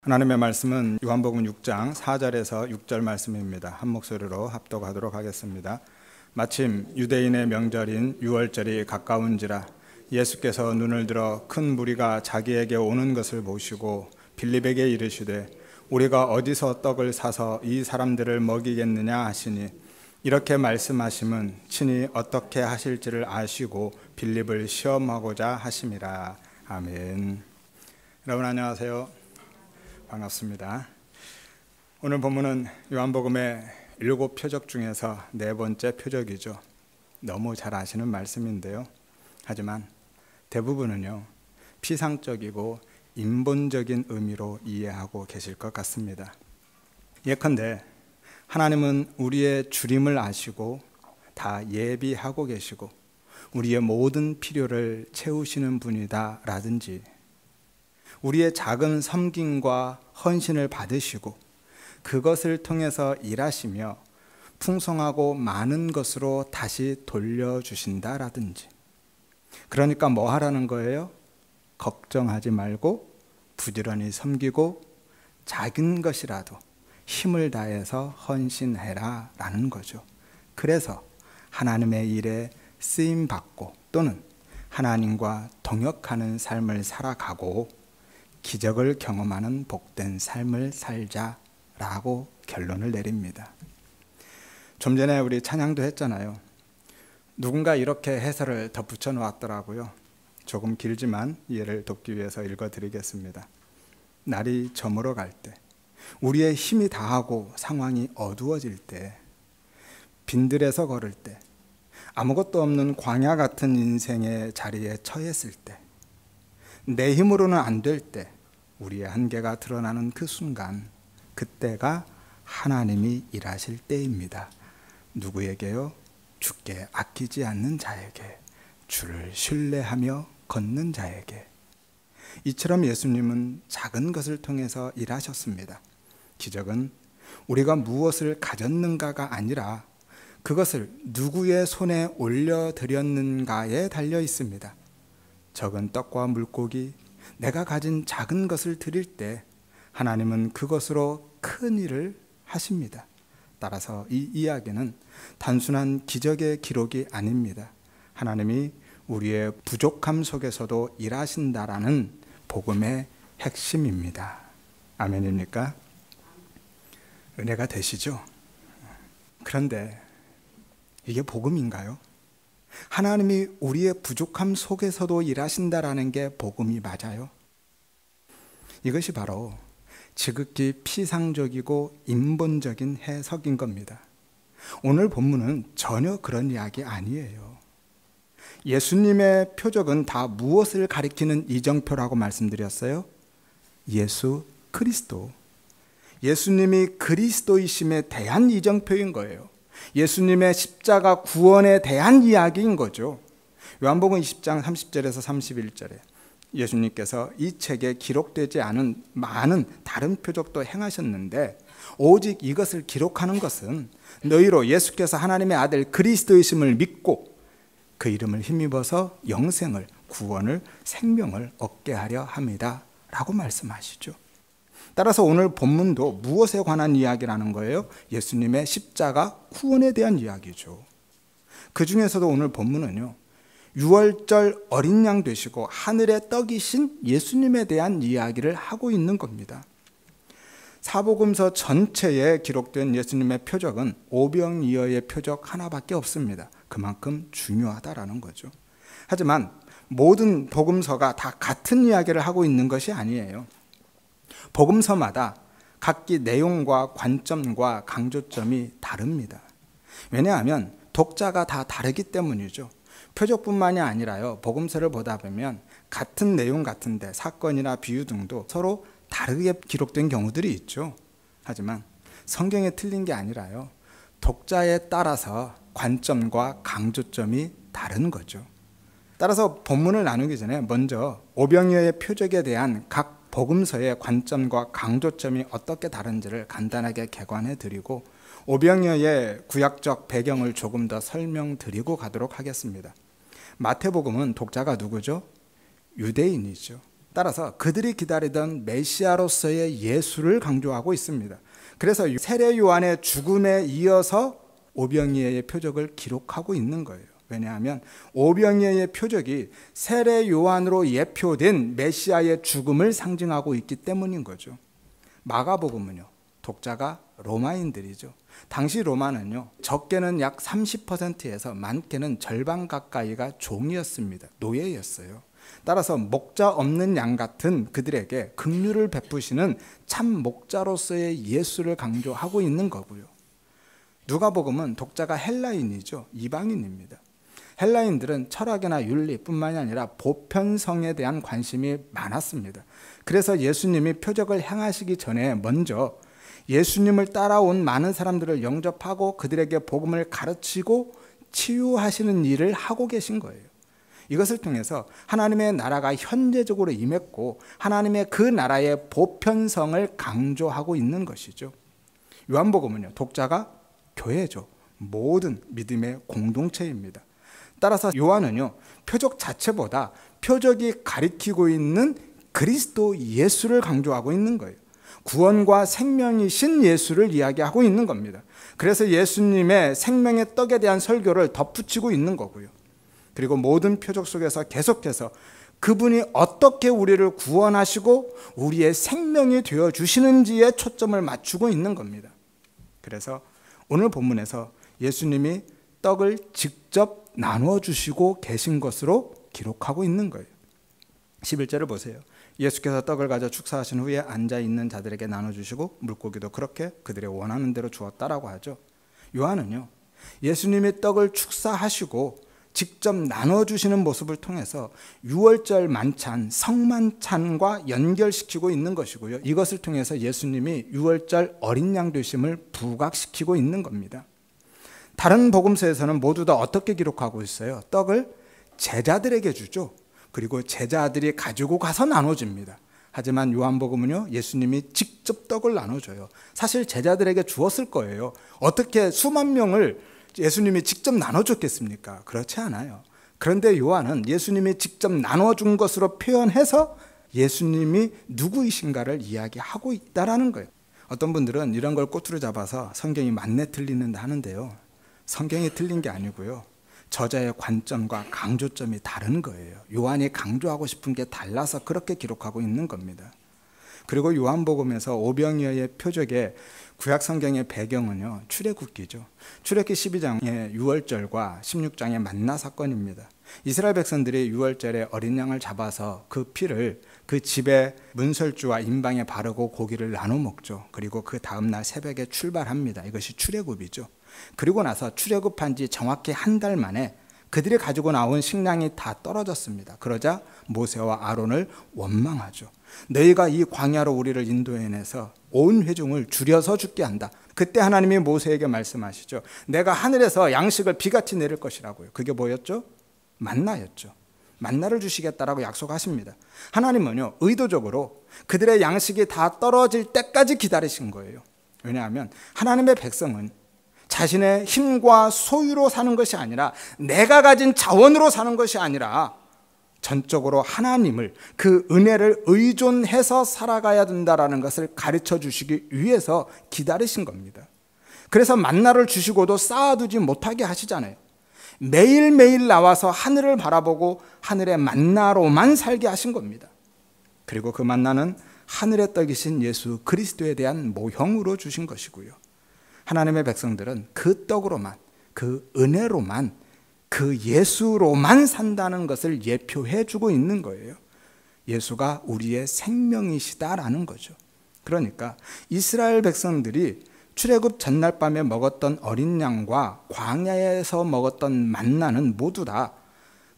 하나님의 말씀은 요한복음 6장 4절에서 6절 말씀입니다. 한 목소리로 합독하도록 하겠습니다. 마침 유대인의 명절인 유월절이 가까운지라 예수께서 눈을 들어 큰 무리가 자기에게 오는 것을 보시고 빌립에게 이르시되 우리가 어디서 떡을 사서 이 사람들을 먹이겠느냐 하시니 이렇게 말씀하심은 친히 어떻게 하실지를 아시고 빌립을 시험하고자 하심이라. 아멘. 여러분 안녕하세요. 반갑습니다. 오늘 본문은 요한복음의 7표적 중에서 4번째 표적이죠. 너무 잘 아시는 말씀인데요. 하지만 대부분은요, 피상적이고 인본적인 의미로 이해하고 계실 것 같습니다. 예컨대 하나님은 우리의 주림을 아시고 다 예비하고 계시고 우리의 모든 필요를 채우시는 분이다 라든지, 우리의 작은 섬김과 헌신을 받으시고 그것을 통해서 일하시며 풍성하고 많은 것으로 다시 돌려주신다라든지, 그러니까 뭐 하라는 거예요? 걱정하지 말고 부지런히 섬기고 작은 것이라도 힘을 다해서 헌신해라 라는 거죠. 그래서 하나님의 일에 쓰임받고 또는 하나님과 동역하는 삶을 살아가고 기적을 경험하는 복된 삶을 살자라고 결론을 내립니다. 좀 전에 우리 찬양도 했잖아요. 누군가 이렇게 해설을 덧붙여 놓았더라고요. 조금 길지만 이해를 돕기 위해서 읽어드리겠습니다. 날이 저물어 갈 때, 우리의 힘이 다하고 상황이 어두워질 때, 빈들에서 걸을 때, 아무것도 없는 광야 같은 인생의 자리에 처했을 때, 내 힘으로는 안 될 때, 우리의 한계가 드러나는 그 순간, 그때가 하나님이 일하실 때입니다. 누구에게요? 주께 아끼지 않는 자에게, 주를 신뢰하며 걷는 자에게. 이처럼 예수님은 작은 것을 통해서 일하셨습니다. 기적은 우리가 무엇을 가졌는가가 아니라 그것을 누구의 손에 올려드렸는가에 달려 있습니다. 적은 떡과 물고기, 내가 가진 작은 것을 드릴 때 하나님은 그것으로 큰 일을 하십니다. 따라서 이 이야기는 단순한 기적의 기록이 아닙니다. 하나님이 우리의 부족함 속에서도 일하신다라는 복음의 핵심입니다. 아멘입니까? 은혜가 되시죠? 그런데 이게 복음인가요? 하나님이 우리의 부족함 속에서도 일하신다라는 게 복음이 맞아요? 이것이 바로 지극히 피상적이고 인본적인 해석인 겁니다. 오늘 본문은 전혀 그런 이야기 아니에요. 예수님의 표적은 다 무엇을 가리키는 이정표라고 말씀드렸어요? 예수 그리스도. 예수님이 그리스도이심에 대한 이정표인 거예요. 예수님의 십자가 구원에 대한 이야기인 거죠. 요한복음 20장 30절에서 31절에 예수님께서 이 책에 기록되지 않은 많은 다른 표적도 행하셨는데 오직 이것을 기록하는 것은 너희로 예수께서 하나님의 아들 그리스도이심을 믿고 그 이름을 힘입어서 영생을, 구원을, 생명을 얻게 하려 함이다 라고 말씀하시죠. 따라서 오늘 본문도 무엇에 관한 이야기라는 거예요? 예수님의 십자가 구원에 대한 이야기죠. 그 중에서도 오늘 본문은요, 유월절 어린 양 되시고 하늘의 떡이신 예수님에 대한 이야기를 하고 있는 겁니다. 사복음서 전체에 기록된 예수님의 표적은 오병이어의 표적 하나밖에 없습니다. 그만큼 중요하다라는 거죠. 하지만 모든 복음서가 다 같은 이야기를 하고 있는 것이 아니에요. 복음서마다 각기 내용과 관점과 강조점이 다릅니다. 왜냐하면 독자가 다 다르기 때문이죠. 표적뿐만이 아니라요, 복음서를 보다 보면 같은 내용 같은데 사건이나 비유 등도 서로 다르게 기록된 경우들이 있죠. 하지만 성경에 틀린 게 아니라요, 독자에 따라서 관점과 강조점이 다른 거죠. 따라서 본문을 나누기 전에 먼저 오병이어의 표적에 대한 각 복음서의 관점과 강조점이 어떻게 다른지를 간단하게 개관해 드리고 오병이어의 구약적 배경을 조금 더 설명드리고 가도록 하겠습니다. 마태복음은 독자가 누구죠? 유대인이죠. 따라서 그들이 기다리던 메시아로서의 예수를 강조하고 있습니다. 그래서 세례 요한의 죽음에 이어서 오병이어의 표적을 기록하고 있는 거예요. 왜냐하면 오병이어의 표적이 세례 요한으로 예표된 메시아의 죽음을 상징하고 있기 때문인 거죠. 마가복음은요, 독자가 로마인들이죠. 당시 로마는요, 적게는 약 30%에서 많게는 절반 가까이가 종이었습니다. 노예였어요. 따라서 목자 없는 양 같은 그들에게 긍휼을 베푸시는 참 목자로서의 예수를 강조하고 있는 거고요. 누가복음은 독자가 헬라인이죠. 이방인입니다. 헬라인들은 철학이나 윤리뿐만이 아니라 보편성에 대한 관심이 많았습니다. 그래서 예수님이 표적을 행하시기 전에 먼저 예수님을 따라온 많은 사람들을 영접하고 그들에게 복음을 가르치고 치유하시는 일을 하고 계신 거예요. 이것을 통해서 하나님의 나라가 현재적으로 임했고 하나님의 그 나라의 보편성을 강조하고 있는 것이죠. 요한복음은요, 독자가 교회죠. 모든 믿음의 공동체입니다. 따라서 요한은요, 표적 자체보다 표적이 가리키고 있는 그리스도 예수를 강조하고 있는 거예요. 구원과 생명이신 예수를 이야기하고 있는 겁니다. 그래서 예수님의 생명의 떡에 대한 설교를 덧붙이고 있는 거고요. 그리고 모든 표적 속에서 계속해서 그분이 어떻게 우리를 구원하시고 우리의 생명이 되어주시는지에 초점을 맞추고 있는 겁니다. 그래서 오늘 본문에서 예수님이 떡을 직접 나누어 주시고 계신 것으로 기록하고 있는 거예요. 11절을 보세요. 예수께서 떡을 가져 축사하신 후에 앉아있는 자들에게 나눠주시고 물고기도 그렇게 그들의 원하는 대로 주었다라고 하죠. 요한은요, 예수님이 떡을 축사하시고 직접 나눠주시는 모습을 통해서 유월절 만찬, 성만찬과 연결시키고 있는 것이고요. 이것을 통해서 예수님이 유월절 어린 양 되심을 부각시키고 있는 겁니다. 다른 복음서에서는 모두 다 어떻게 기록하고 있어요? 떡을 제자들에게 주죠. 그리고 제자들이 가지고 가서 나눠줍니다. 하지만 요한복음은요, 예수님이 직접 떡을 나눠줘요. 사실 제자들에게 주었을 거예요. 어떻게 수만 명을 예수님이 직접 나눠줬겠습니까? 그렇지 않아요. 그런데 요한은 예수님이 직접 나눠준 것으로 표현해서 예수님이 누구이신가를 이야기하고 있다라는 거예요. 어떤 분들은 이런 걸 꼬투리 잡아서 성경이 맞네 틀리는데 하는데요, 성경이 틀린 게 아니고요, 저자의 관점과 강조점이 다른 거예요. 요한이 강조하고 싶은 게 달라서 그렇게 기록하고 있는 겁니다. 그리고 요한복음에서 오병이어의 표적의 구약 성경의 배경은요, 출애굽기죠. 출애굽기 12장의 유월절과 16장의 만나 사건입니다. 이스라엘 백성들이 유월절에 어린 양을 잡아서 그 피를 그 집의 문설주와 임방에 바르고 고기를 나눠 먹죠. 그리고 그 다음날 새벽에 출발합니다. 이것이 출애굽이죠. 그리고 나서 출애굽한 지 정확히 한 달 만에 그들이 가지고 나온 식량이 다 떨어졌습니다. 그러자 모세와 아론을 원망하죠. 너희가 이 광야로 우리를 인도해내서 온 회중을 줄여서 죽게 한다. 그때 하나님이 모세에게 말씀하시죠. 내가 하늘에서 양식을 비같이 내릴 것이라고요. 그게 뭐였죠? 만나였죠. 만나를 주시겠다라고 약속하십니다. 하나님은요, 의도적으로 그들의 양식이 다 떨어질 때까지 기다리신 거예요. 왜냐하면 하나님의 백성은 자신의 힘과 소유로 사는 것이 아니라, 내가 가진 자원으로 사는 것이 아니라 전적으로 하나님을, 그 은혜를 의존해서 살아가야 된다라는 것을 가르쳐 주시기 위해서 기다리신 겁니다. 그래서 만나를 주시고도 쌓아두지 못하게 하시잖아요. 매일매일 나와서 하늘을 바라보고 하늘의 만나로만 살게 하신 겁니다. 그리고 그 만나는 하늘의 떡이신 예수 그리스도에 대한 모형으로 주신 것이고요. 하나님의 백성들은 그 떡으로만, 그 은혜로만, 그 예수로만 산다는 것을 예표해 주고 있는 거예요. 예수가 우리의 생명이시다라는 거죠. 그러니까 이스라엘 백성들이 출애굽 전날 밤에 먹었던 어린 양과 광야에서 먹었던 만나는 모두 다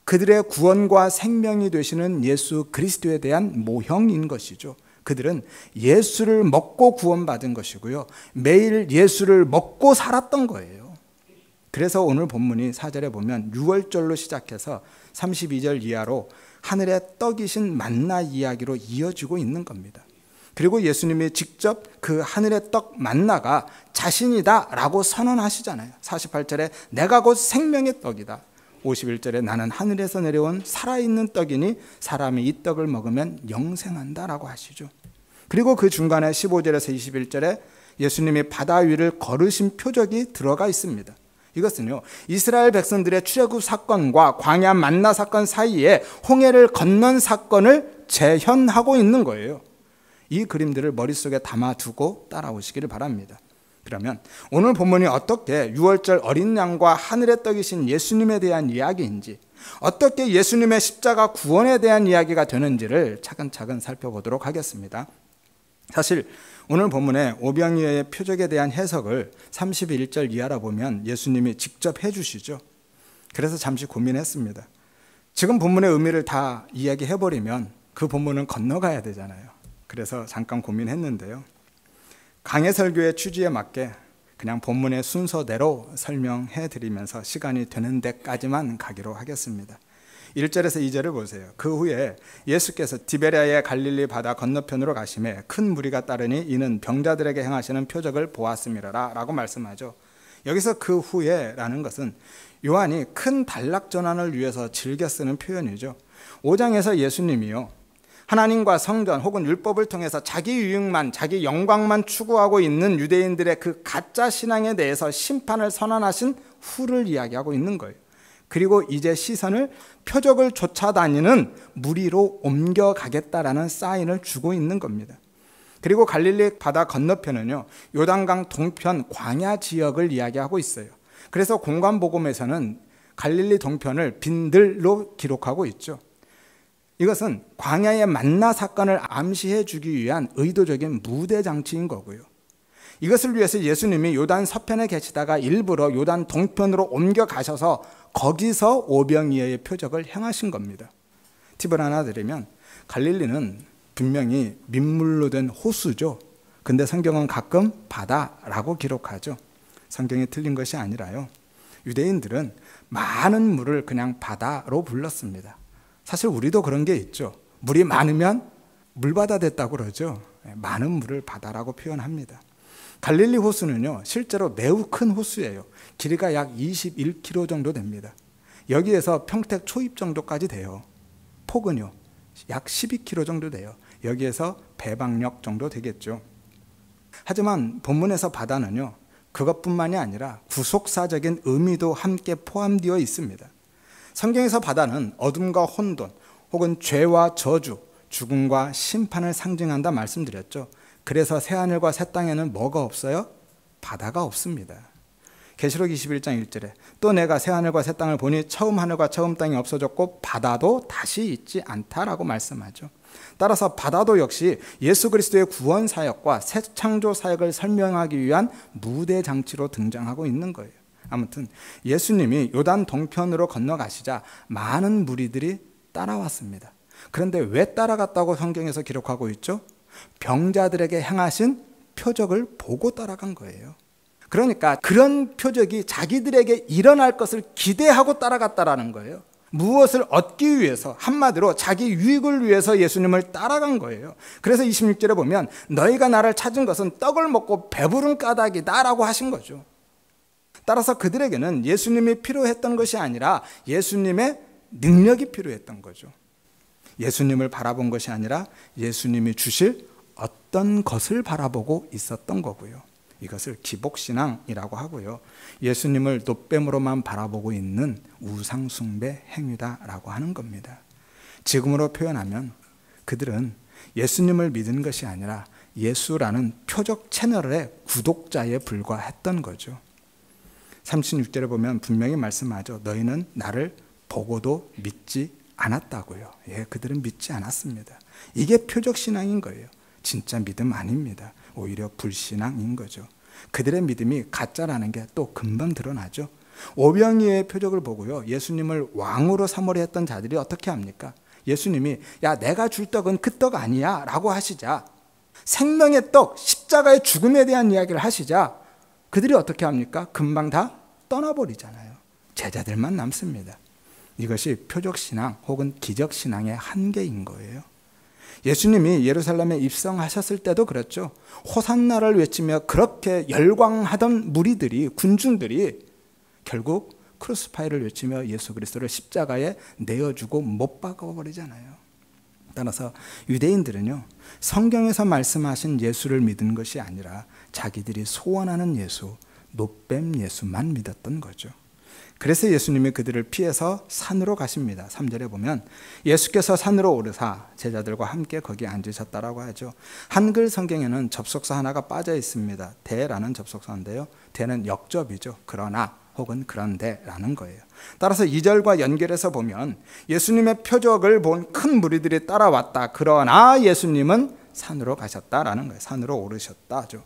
그들의 구원과 생명이 되시는 예수 그리스도에 대한 모형인 것이죠. 그들은 예수를 먹고 구원받은 것이고요, 매일 예수를 먹고 살았던 거예요. 그래서 오늘 본문이 4절에 보면 유월절로 시작해서 32절 이하로 하늘의 떡이신 만나 이야기로 이어지고 있는 겁니다. 그리고 예수님이 직접 그 하늘의 떡 만나가 자신이다 라고 선언하시잖아요. 48절에 내가 곧 생명의 떡이다. 51절에 나는 하늘에서 내려온 살아있는 떡이니 사람이 이 떡을 먹으면 영생한다라고 하시죠. 그리고 그 중간에 15절에서 21절에 예수님이 바다 위를 걸으신 표적이 들어가 있습니다. 이것은요, 이스라엘 백성들의 출애굽 사건과 광야 만나 사건 사이에 홍해를 건넌 사건을 재현하고 있는 거예요. 이 그림들을 머릿속에 담아두고 따라오시기를 바랍니다. 그러면 오늘 본문이 어떻게 유월절 어린 양과 하늘의 떡이신 예수님에 대한 이야기인지, 어떻게 예수님의 십자가 구원에 대한 이야기가 되는지를 차근차근 살펴보도록 하겠습니다. 사실 오늘 본문의 오병이어의 표적에 대한 해석을 31절 이하라 보면 예수님이 직접 해주시죠. 그래서 잠시 고민했습니다. 지금 본문의 의미를 다 이야기해버리면 그 본문은 건너가야 되잖아요. 그래서 잠깐 고민했는데요. 강해 설교의 취지에 맞게 그냥 본문의 순서대로 설명해 드리면서 시간이 되는 데까지만 가기로 하겠습니다. 1절에서 2절을 보세요. 그 후에 예수께서 디베랴의 갈릴리 바다 건너편으로 가심에 큰 무리가 따르니 이는 병자들에게 행하시는 표적을 보았음이라 라고 말씀하죠. 여기서 그 후에 라는 것은 요한이 큰 단락 전환을 위해서 즐겨 쓰는 표현이죠. 5장에서 예수님이요, 하나님과 성전 혹은 율법을 통해서 자기 유익만, 자기 영광만 추구하고 있는 유대인들의 그 가짜 신앙에 대해서 심판을 선언하신 후를 이야기하고 있는 거예요. 그리고 이제 시선을 표적을 쫓아다니는 무리로 옮겨가겠다라는 사인을 주고 있는 겁니다. 그리고 갈릴리 바다 건너편은요, 요단강 동편 광야 지역을 이야기하고 있어요. 그래서 공관복음에서는 갈릴리 동편을 빈들로 기록하고 있죠. 이것은 광야의 만나 사건을 암시해 주기 위한 의도적인 무대 장치인 거고요. 이것을 위해서 예수님이 요단 서편에 계시다가 일부러 요단 동편으로 옮겨가셔서 거기서 오병이어의 표적을 행하신 겁니다. 팁을 하나 드리면, 갈릴리는 분명히 민물로 된 호수죠. 근데 성경은 가끔 바다라고 기록하죠. 성경이 틀린 것이 아니라요, 유대인들은 많은 물을 그냥 바다로 불렀습니다. 사실 우리도 그런 게 있죠. 물이 많으면 물바다 됐다고 그러죠. 많은 물을 바다라고 표현합니다. 갈릴리 호수는요, 실제로 매우 큰 호수예요. 길이가 약 21km 정도 됩니다. 여기에서 평택 초입 정도까지 돼요. 폭은요, 약 12km 정도 돼요. 여기에서 배방역 정도 되겠죠. 하지만 본문에서 바다는요, 그것뿐만이 아니라 구속사적인 의미도 함께 포함되어 있습니다. 성경에서 바다는 어둠과 혼돈 혹은 죄와 저주, 죽음과 심판을 상징한다 말씀드렸죠. 그래서 새하늘과 새 땅에는 뭐가 없어요? 바다가 없습니다. 계시록 21장 1절에 또 내가 새하늘과 새 땅을 보니 처음 하늘과 처음 땅이 없어졌고 바다도 다시 있지 않다라고 말씀하죠. 따라서 바다도 역시 예수 그리스도의 구원 사역과 새 창조 사역을 설명하기 위한 무대 장치로 등장하고 있는 거예요. 아무튼 예수님이 요단 동편으로 건너가시자 많은 무리들이 따라왔습니다. 그런데 왜 따라갔다고 성경에서 기록하고 있죠? 병자들에게 행하신 표적을 보고 따라간 거예요. 그러니까 그런 표적이 자기들에게 일어날 것을 기대하고 따라갔다라는 거예요. 무엇을 얻기 위해서, 한마디로 자기 유익을 위해서 예수님을 따라간 거예요. 그래서 26절에 보면 너희가 나를 찾은 것은 떡을 먹고 배부른 까닭이다 라고 하신 거죠. 따라서 그들에게는 예수님이 필요했던 것이 아니라 예수님의 능력이 필요했던 거죠. 예수님을 바라본 것이 아니라 예수님이 주실 어떤 것을 바라보고 있었던 거고요. 이것을 기복신앙이라고 하고요. 예수님을 놋뱀으로만 바라보고 있는 우상숭배 행위다라고 하는 겁니다. 지금으로 표현하면 그들은 예수님을 믿은 것이 아니라 예수라는 표적 채널의 구독자에 불과했던 거죠. 36절에 보면 분명히 말씀하죠. 너희는 나를 보고도 믿지 않았다고요. 예, 그들은 믿지 않았습니다. 이게 표적신앙인 거예요. 진짜 믿음 아닙니다. 오히려 불신앙인 거죠. 그들의 믿음이 가짜라는 게 또 금방 드러나죠. 오병이어의 표적을 보고요, 예수님을 왕으로 삼으려 했던 자들이 어떻게 합니까? 예수님이 야 내가 줄 떡은 그 떡 아니야 라고 하시자, 생명의 떡, 십자가의 죽음에 대한 이야기를 하시자 그들이 어떻게 합니까? 금방 다 떠나버리잖아요. 제자들만 남습니다. 이것이 표적신앙 혹은 기적신앙의 한계인 거예요. 예수님이 예루살렘에 입성하셨을 때도 그랬죠. 호산나를 외치며 그렇게 열광하던 무리들이, 군중들이 결국 크루스파이를 외치며 예수 그리스도를 십자가에 내어주고 못 박아버리잖아요. 따라서 유대인들은요, 성경에서 말씀하신 예수를 믿은 것이 아니라 자기들이 소원하는 예수, 노뱀 예수만 믿었던 거죠. 그래서 예수님이 그들을 피해서 산으로 가십니다. 3절에 보면 예수께서 산으로 오르사 제자들과 함께 거기 앉으셨다라고 하죠. 한글 성경에는 접속사 하나가 빠져 있습니다. 대라는 접속사인데요. 대는 역접이죠. 그러나 혹은 그런데라는 거예요. 따라서 2절과 연결해서 보면 예수님의 표적을 본 큰 무리들이 따라왔다. 그러나 예수님은 산으로 가셨다라는 거예요. 산으로 오르셨다죠.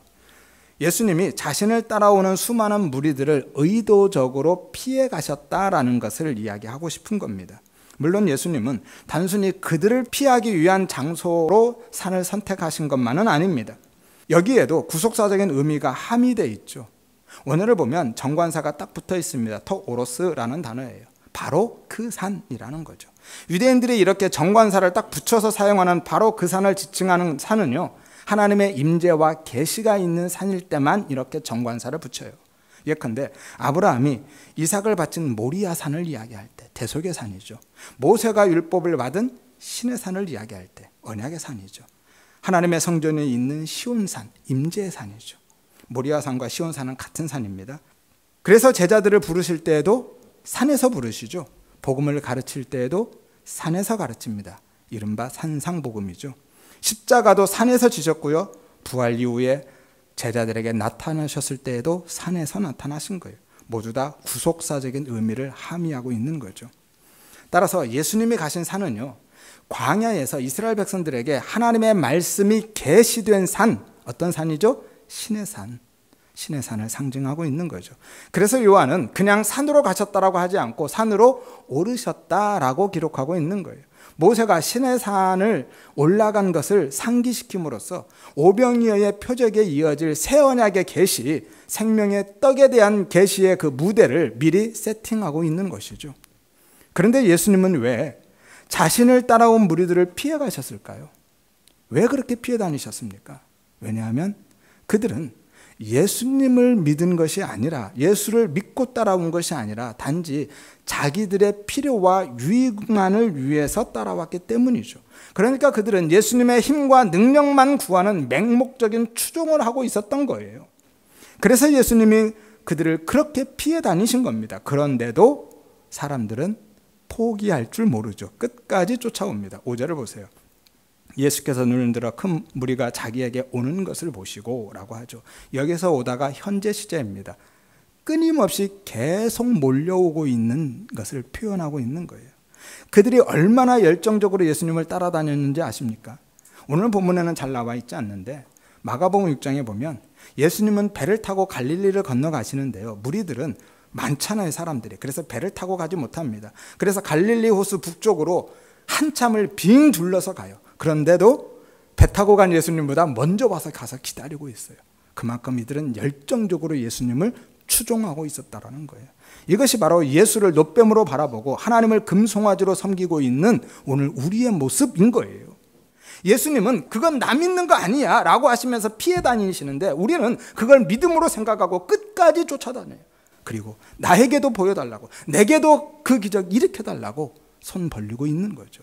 예수님이 자신을 따라오는 수많은 무리들을 의도적으로 피해 가셨다라는 것을 이야기하고 싶은 겁니다. 물론 예수님은 단순히 그들을 피하기 위한 장소로 산을 선택하신 것만은 아닙니다. 여기에도 구속사적인 의미가 함의되어 있죠. 원어를 보면 정관사가 딱 붙어 있습니다. 토오로스라는 단어예요. 바로 그 산이라는 거죠. 유대인들이 이렇게 정관사를 딱 붙여서 사용하는 바로 그 산을 지칭하는 산은요, 하나님의 임재와 계시가 있는 산일 때만 이렇게 정관사를 붙여요. 예컨대 아브라함이 이삭을 바친 모리아 산을 이야기할 때 대속의 산이죠. 모세가 율법을 받은 신의 산을 이야기할 때 언약의 산이죠. 하나님의 성전이 있는 시온산, 임재의 산이죠. 모리아 산과 시온 산은 같은 산입니다. 그래서 제자들을 부르실 때에도 산에서 부르시죠. 복음을 가르칠 때에도 산에서 가르칩니다. 이른바 산상복음이죠. 십자가도 산에서 지셨고요. 부활 이후에 제자들에게 나타나셨을 때에도 산에서 나타나신 거예요. 모두 다 구속사적인 의미를 함의하고 있는 거죠. 따라서 예수님이 가신 산은요, 광야에서 이스라엘 백성들에게 하나님의 말씀이 계시된 산, 어떤 산이죠? 신의 산, 신의 산을 상징하고 있는 거죠. 그래서 요한은 그냥 산으로 가셨다라고 하지 않고 산으로 오르셨다라고 기록하고 있는 거예요. 모세가 신의 산을 올라간 것을 상기시킴으로써 오병이어의 표적에 이어질 새 언약의 계시, 생명의 떡에 대한 계시의 그 무대를 미리 세팅하고 있는 것이죠. 그런데 예수님은 왜 자신을 따라온 무리들을 피해 가셨을까요? 왜 그렇게 피해 다니셨습니까? 왜냐하면 그들은 예수님을 믿은 것이 아니라, 예수를 믿고 따라온 것이 아니라 단지 자기들의 필요와 유익만을 위해서 따라왔기 때문이죠. 그러니까 그들은 예수님의 힘과 능력만 구하는 맹목적인 추종을 하고 있었던 거예요. 그래서 예수님이 그들을 그렇게 피해 다니신 겁니다. 그런데도 사람들은 포기할 줄 모르죠. 끝까지 쫓아옵니다. 5절을 보세요. 예수께서 눈을 들어 큰 무리가 자기에게 오는 것을 보시고 라고 하죠. 여기서 오다가 현재 시제입니다. 끊임없이 계속 몰려오고 있는 것을 표현하고 있는 거예요. 그들이 얼마나 열정적으로 예수님을 따라다녔는지 아십니까? 오늘 본문에는 잘 나와 있지 않는데 마가복음 6장에 보면 예수님은 배를 타고 갈릴리를 건너가시는데요. 무리들은 많잖아요, 사람들이. 그래서 배를 타고 가지 못합니다. 그래서 갈릴리 호수 북쪽으로 한참을 빙 둘러서 가요. 그런데도 배 타고 간 예수님보다 먼저 와서 가서 기다리고 있어요. 그만큼 이들은 열정적으로 예수님을 추종하고 있었다라는 거예요. 이것이 바로 예수를 놋뱀으로 바라보고 하나님을 금송아지로 섬기고 있는 오늘 우리의 모습인 거예요. 예수님은 그건 나 믿는 거 아니야 라고 하시면서 피해 다니시는데 우리는 그걸 믿음으로 생각하고 끝까지 쫓아다녀요. 그리고 나에게도 보여달라고, 내게도 그 기적 일으켜달라고 손 벌리고 있는 거죠.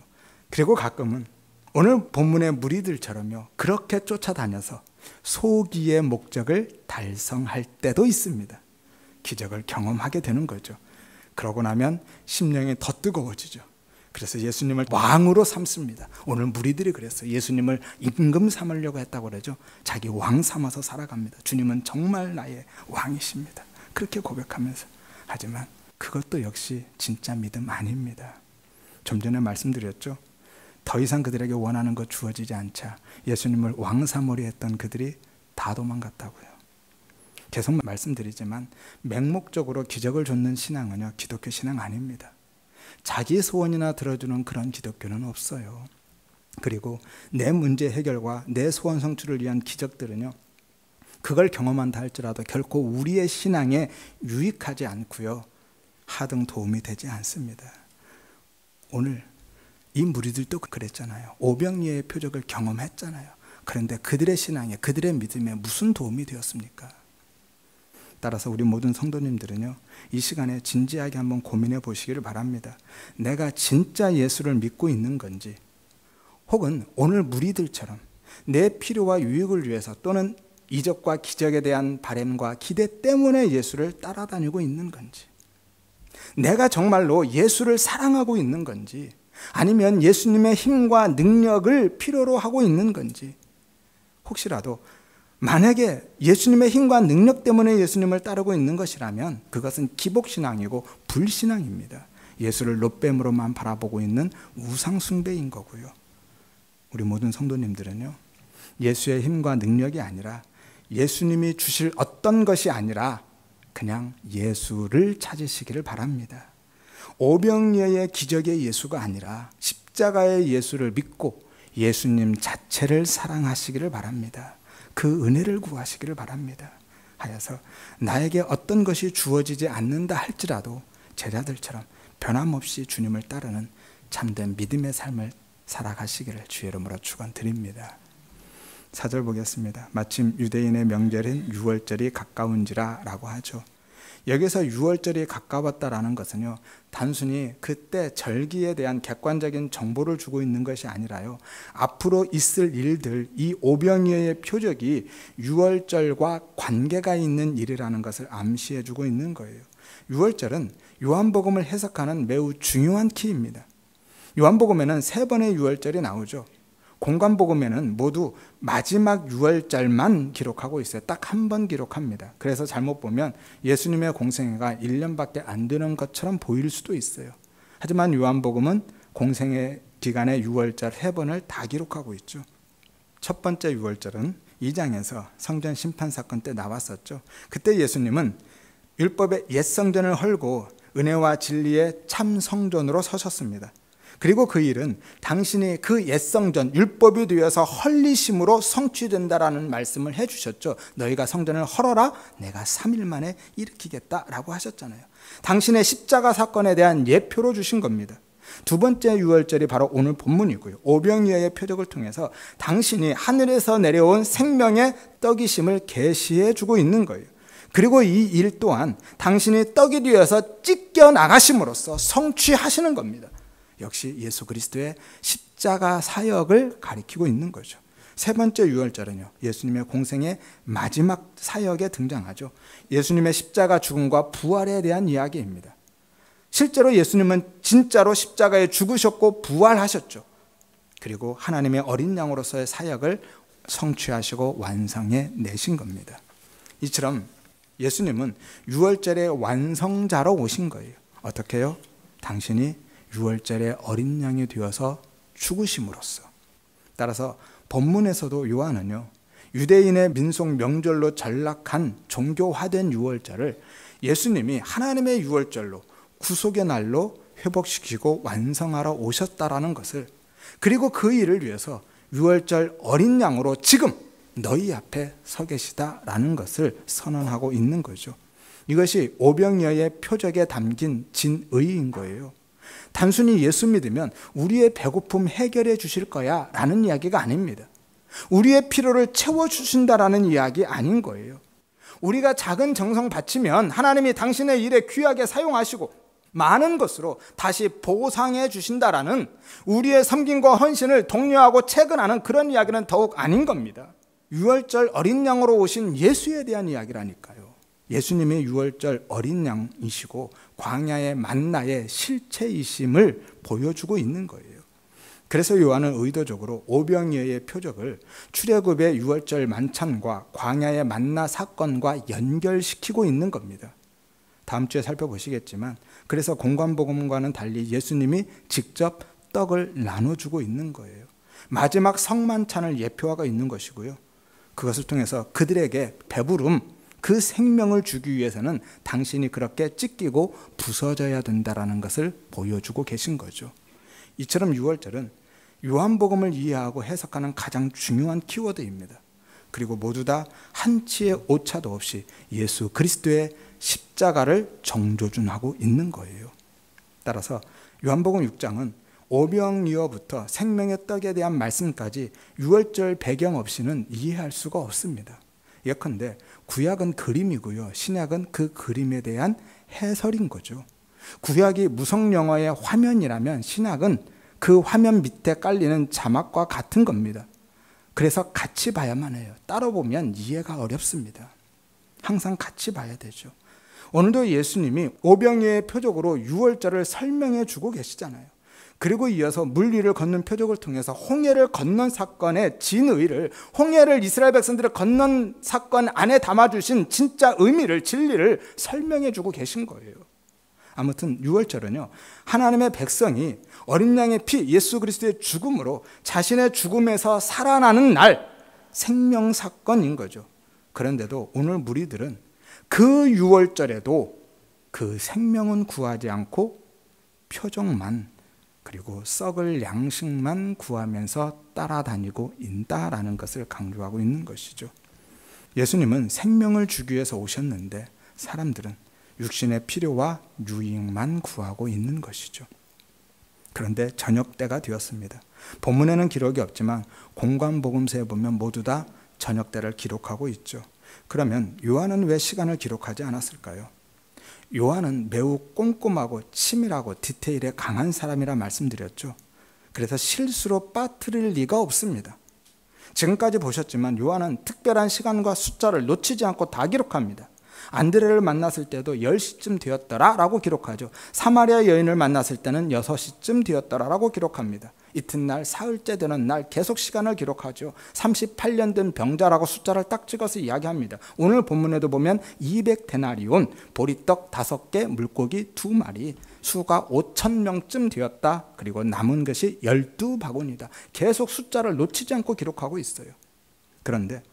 그리고 가끔은 오늘 본문의 무리들처럼요, 그렇게 쫓아다녀서 소기의 목적을 달성할 때도 있습니다. 기적을 경험하게 되는 거죠. 그러고 나면 심령이 더 뜨거워지죠. 그래서 예수님을 왕으로 삼습니다. 오늘 무리들이 그랬어요. 예수님을 임금 삼으려고 했다고 그러죠. 자기 왕 삼아서 살아갑니다. 주님은 정말 나의 왕이십니다. 그렇게 고백하면서. 하지만 그것도 역시 진짜 믿음 아닙니다. 좀 전에 말씀드렸죠. 더 이상 그들에게 원하는 것 주어지지 않자 예수님을 왕 삼으려 했던 그들이 다 도망갔다고요. 계속 말씀드리지만 맹목적으로 기적을 줬는 신앙은요, 기독교 신앙 아닙니다. 자기 소원이나 들어주는 그런 기독교는 없어요. 그리고 내 문제 해결과 내 소원 성취를 위한 기적들은요, 그걸 경험한다 할지라도 결코 우리의 신앙에 유익하지 않고요, 하등 도움이 되지 않습니다. 오늘 이 무리들도 그랬잖아요. 오병이어의 표적을 경험했잖아요. 그런데 그들의 신앙에, 그들의 믿음에 무슨 도움이 되었습니까? 따라서 우리 모든 성도님들은요, 이 시간에 진지하게 한번 고민해 보시기를 바랍니다. 내가 진짜 예수를 믿고 있는 건지, 혹은 오늘 무리들처럼 내 필요와 유익을 위해서 또는 이적과 기적에 대한 바램과 기대 때문에 예수를 따라다니고 있는 건지, 내가 정말로 예수를 사랑하고 있는 건지, 아니면 예수님의 힘과 능력을 필요로 하고 있는 건지, 혹시라도 만약에 예수님의 힘과 능력 때문에 예수님을 따르고 있는 것이라면 그것은 기복신앙이고 불신앙입니다. 예수를 롯뱀으로만 바라보고 있는 우상숭배인 거고요. 우리 모든 성도님들은요, 예수의 힘과 능력이 아니라 예수님이 주실 어떤 것이 아니라 그냥 예수를 찾으시기를 바랍니다. 오병이어의 기적의 예수가 아니라 십자가의 예수를 믿고 예수님 자체를 사랑하시기를 바랍니다. 그 은혜를 구하시기를 바랍니다. 하여서 나에게 어떤 것이 주어지지 않는다 할지라도 제자들처럼 변함없이 주님을 따르는 참된 믿음의 삶을 살아가시기를 주의 이름으로 축원드립니다. 4절 보겠습니다. 마침 유대인의 명절인 유월절이 가까운지라 라고 하죠. 여기서 유월절이 가까웠다라는 것은요, 단순히 그때 절기에 대한 객관적인 정보를 주고 있는 것이 아니라요, 앞으로 있을 일들, 이 오병이어의 표적이 유월절과 관계가 있는 일이라는 것을 암시해 주고 있는 거예요. 유월절은 요한복음을 해석하는 매우 중요한 키입니다. 요한복음에는 3번의 유월절이 나오죠. 공관복음에는 모두 마지막 유월절만 기록하고 있어요. 딱 한 번 기록합니다. 그래서 잘못 보면 예수님의 공생애가 1년밖에 안 되는 것처럼 보일 수도 있어요. 하지만 요한복음은 공생애 기간의 유월절 3번을 다 기록하고 있죠. 첫 번째 유월절은 2장에서 성전 심판 사건 때 나왔었죠. 그때 예수님은 율법의 옛 성전을 헐고 은혜와 진리의 참 성전으로 서셨습니다. 그리고 그 일은 당신이 그 옛성전 율법이 되어서 헐리심으로 성취된다라는 말씀을 해주셨죠. 너희가 성전을 헐어라, 내가 3일 만에 일으키겠다라고 하셨잖아요. 당신의 십자가 사건에 대한 예표로 주신 겁니다. 두 번째 유월절이 바로 오늘 본문이고요. 오병이어의 표적을 통해서 당신이 하늘에서 내려온 생명의 떡이심을 계시해 주고 있는 거예요. 그리고 이 일 또한 당신이 떡이 되어서 찢겨 나가심으로써 성취하시는 겁니다. 역시 예수 그리스도의 십자가 사역을 가리키고 있는 거죠. 세 번째 유월절은요, 예수님의 공생의 마지막 사역에 등장하죠. 예수님의 십자가 죽음과 부활에 대한 이야기입니다. 실제로 예수님은 진짜로 십자가에 죽으셨고 부활하셨죠. 그리고 하나님의 어린 양으로서의 사역을 성취하시고 완성해 내신 겁니다. 이처럼 예수님은 유월절의 완성자로 오신 거예요. 어떻게요? 당신이 유월절의 어린 양이 되어서 죽으심으로써. 따라서 본문에서도 요한은요, 유대인의 민속 명절로 전락한 종교화된 유월절을 예수님이 하나님의 유월절로 구속의 날로 회복시키고 완성하러 오셨다라는 것을, 그리고 그 일을 위해서 유월절 어린 양으로 지금 너희 앞에 서 계시다라는 것을 선언하고 있는 거죠. 이것이 오병이어의 표적에 담긴 진의인 거예요. 단순히 예수 믿으면 우리의 배고픔 해결해 주실 거야 라는 이야기가 아닙니다. 우리의 필요를 채워주신다라는 이야기 아닌 거예요. 우리가 작은 정성 바치면 하나님이 당신의 일에 귀하게 사용하시고 많은 것으로 다시 보상해 주신다라는, 우리의 섬김과 헌신을 독려하고 채근하는 그런 이야기는 더욱 아닌 겁니다. 유월절 어린 양으로 오신 예수에 대한 이야기라니까요. 예수님이 유월절 어린 양이시고 광야의 만나의 실체이심을 보여주고 있는 거예요. 그래서 요한은 의도적으로 오병이어의 표적을 출애굽의 유월절 만찬과 광야의 만나 사건과 연결시키고 있는 겁니다. 다음 주에 살펴보시겠지만, 그래서 공관복음과는 달리 예수님이 직접 떡을 나눠주고 있는 거예요. 마지막 성만찬을 예표하고 있는 것이고요. 그것을 통해서 그들에게 배부름, 그 생명을 주기 위해서는 당신이 그렇게 찢기고 부서져야 된다는 것을 보여주고 계신 거죠. 이처럼 유월절은 요한복음을 이해하고 해석하는 가장 중요한 키워드입니다. 그리고 모두 다 한치의 오차도 없이 예수 그리스도의 십자가를 정조준하고 있는 거예요. 따라서 요한복음 6장은 오병이어부터 생명의 떡에 대한 말씀까지 유월절 배경 없이는 이해할 수가 없습니다. 예컨대 구약은 그림이고요, 신약은 그 그림에 대한 해설인 거죠. 구약이 무성영어의 화면이라면 신약은 그 화면 밑에 깔리는 자막과 같은 겁니다. 그래서 같이 봐야만 해요. 따로 보면 이해가 어렵습니다. 항상 같이 봐야 되죠. 오늘도 예수님이 오병이어의 표적으로 유월절을 설명해 주고 계시잖아요. 그리고 이어서 물 위를 걷는 표적을 통해서 홍해를 건넌 사건의 진의를, 홍해를 이스라엘 백성들을 건넌 사건 안에 담아주신 진짜 의미를, 진리를 설명해 주고 계신 거예요. 아무튼 유월절은요, 하나님의 백성이 어린 양의 피, 예수 그리스도의 죽음으로 자신의 죽음에서 살아나는 날, 생명사건인 거죠. 그런데도 오늘 무리들은 그 유월절에도 그 생명은 구하지 않고 표적만, 그리고 썩을 양식만 구하면서 따라다니고 있다라는 것을 강조하고 있는 것이죠. 예수님은 생명을 주기 위해서 오셨는데 사람들은 육신의 필요와 유익만 구하고 있는 것이죠. 그런데 저녁 때가 되었습니다. 본문에는 기록이 없지만 공관복음서에 보면 모두 다 저녁 때를 기록하고 있죠. 그러면 요한은 왜 시간을 기록하지 않았을까요? 요한은 매우 꼼꼼하고 치밀하고 디테일에 강한 사람이라 말씀드렸죠. 그래서 실수로 빠뜨릴 리가 없습니다. 지금까지 보셨지만 요한은 특별한 시간과 숫자를 놓치지 않고 다 기록합니다. 안드레를 만났을 때도 10시쯤 되었더라 라고 기록하죠. 사마리아 여인을 만났을 때는 6시쯤 되었더라 라고 기록합니다. 이튿날 사흘째 되는 날 계속 시간을 기록하죠. 38년 된 병자라고 숫자를 딱 찍어서 이야기합니다. 오늘 본문에도 보면 200데나리온, 보리떡 5개, 물고기 2마리, 수가 5,000명쯤 되었다. 그리고 남은 것이 12바구니다. 계속 숫자를 놓치지 않고 기록하고 있어요. 그런데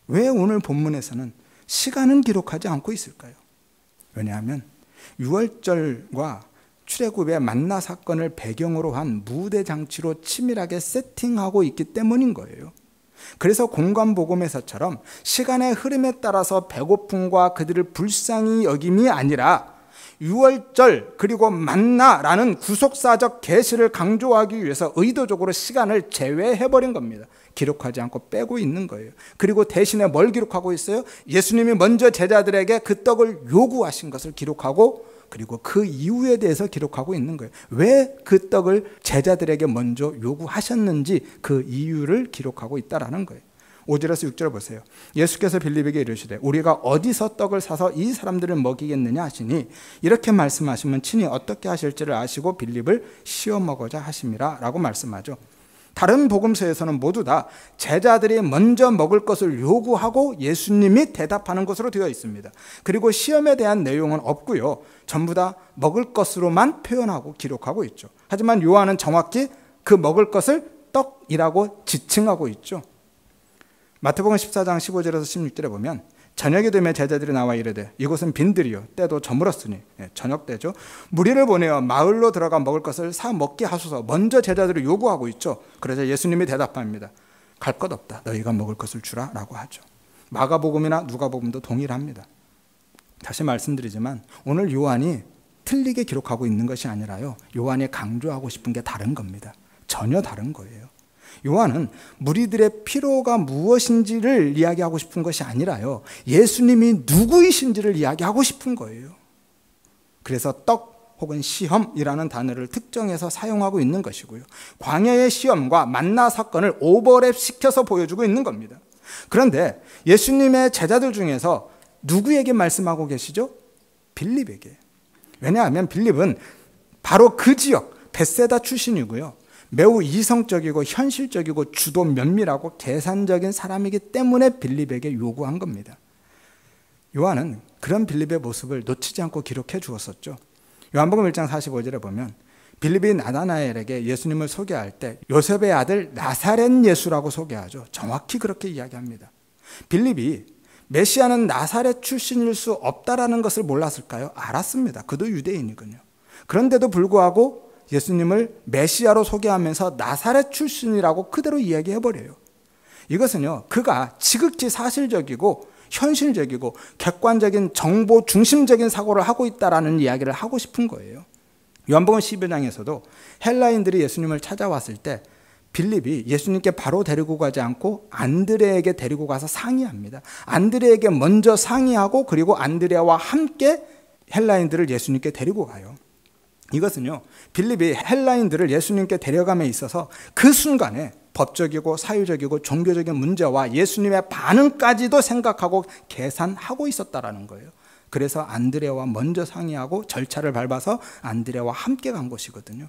왜 오늘 본문에서는 시간은 기록하지 않고 있을까요? 왜냐하면 유월절과 출애굽의 만나 사건을 배경으로 한 무대 장치로 치밀하게 세팅하고 있기 때문인 거예요. 그래서 공관복음에서처럼 시간의 흐름에 따라서 배고픔과 그들을 불쌍히 여김이 아니라 유월절 그리고 만나라는 구속사적 계시를 강조하기 위해서 의도적으로 시간을 제외해버린 겁니다. 기록하지 않고 빼고 있는 거예요. 그리고 대신에 뭘 기록하고 있어요? 예수님이 먼저 제자들에게 그 떡을 요구하신 것을 기록하고, 그리고 그 이유에 대해서 기록하고 있는 거예요. 왜 그 떡을 제자들에게 먼저 요구하셨는지 그 이유를 기록하고 있다라는 거예요. 5절에서 6절 보세요. 예수께서 빌립에게 이르시되 우리가 어디서 떡을 사서 이 사람들을 먹이겠느냐 하시니, 이렇게 말씀하시면 친히 어떻게 하실지를 아시고 빌립을 시어 먹으자 하심이라 라고 말씀하죠. 다른 복음서에서는 모두 다 제자들이 먼저 먹을 것을 요구하고 예수님이 대답하는 것으로 되어 있습니다. 그리고 시험에 대한 내용은 없고요, 전부 다 먹을 것으로만 표현하고 기록하고 있죠. 하지만 요한은 정확히 그 먹을 것을 떡이라고 지칭하고 있죠. 마태복음 14장 15절에서 16절에 보면 저녁이 되면 제자들이 나와 이르되 이곳은 빈들이요 때도 저물었으니, 저녁 때죠, 무리를 보내어 마을로 들어가 먹을 것을 사 먹게 하소서 먼저 제자들이 요구하고 있죠. 그래서 예수님이 대답합니다. 갈 것 없다, 너희가 먹을 것을 주라 라고 하죠. 마가복음이나 누가복음도 동일합니다. 다시 말씀드리지만 오늘 요한이 틀리게 기록하고 있는 것이 아니라요, 요한이 강조하고 싶은 게 다른 겁니다. 전혀 다른 거예요. 요한은 무리들의 필요가 무엇인지를 이야기하고 싶은 것이 아니라요, 예수님이 누구이신지를 이야기하고 싶은 거예요. 그래서 떡 혹은 시험이라는 단어를 특정해서 사용하고 있는 것이고요, 광야의 시험과 만나 사건을 오버랩 시켜서 보여주고 있는 겁니다. 그런데 예수님의 제자들 중에서 누구에게 말씀하고 계시죠? 빌립에게. 왜냐하면 빌립은 바로 그 지역 벳세다 출신이고요, 매우 이성적이고 현실적이고 주도 면밀하고 계산적인 사람이기 때문에 빌립에게 요구한 겁니다. 요한은 그런 빌립의 모습을 놓치지 않고 기록해 주었었죠. 요한복음 1장 45절에 보면 빌립이 나다나엘에게 예수님을 소개할 때 요셉의 아들 나사렛 예수라고 소개하죠. 정확히 그렇게 이야기합니다. 빌립이 메시아는 나사렛 출신일 수 없다라는 것을 몰랐을까요? 알았습니다. 그도 유대인이군요. 그런데도 불구하고 예수님을 메시아로 소개하면서 나사렛 출신이라고 그대로 이야기해버려요. 이것은요, 그가 지극히 사실적이고 현실적이고 객관적인 정보 중심적인 사고를 하고 있다라는 이야기를 하고 싶은 거예요. 요한복음 12장에서도 헬라인들이 예수님을 찾아왔을 때 빌립이 예수님께 바로 데리고 가지 않고 안드레에게 데리고 가서 상의합니다. 안드레에게 먼저 상의하고 그리고 안드레와 함께 헬라인들을 예수님께 데리고 가요. 이것은요, 빌립이 헬라인들을 예수님께 데려감에 있어서 그 순간에 법적이고 사유적이고 종교적인 문제와 예수님의 반응까지도 생각하고 계산하고 있었다라는 거예요. 그래서 안드레와 먼저 상의하고 절차를 밟아서 안드레와 함께 간 것이거든요.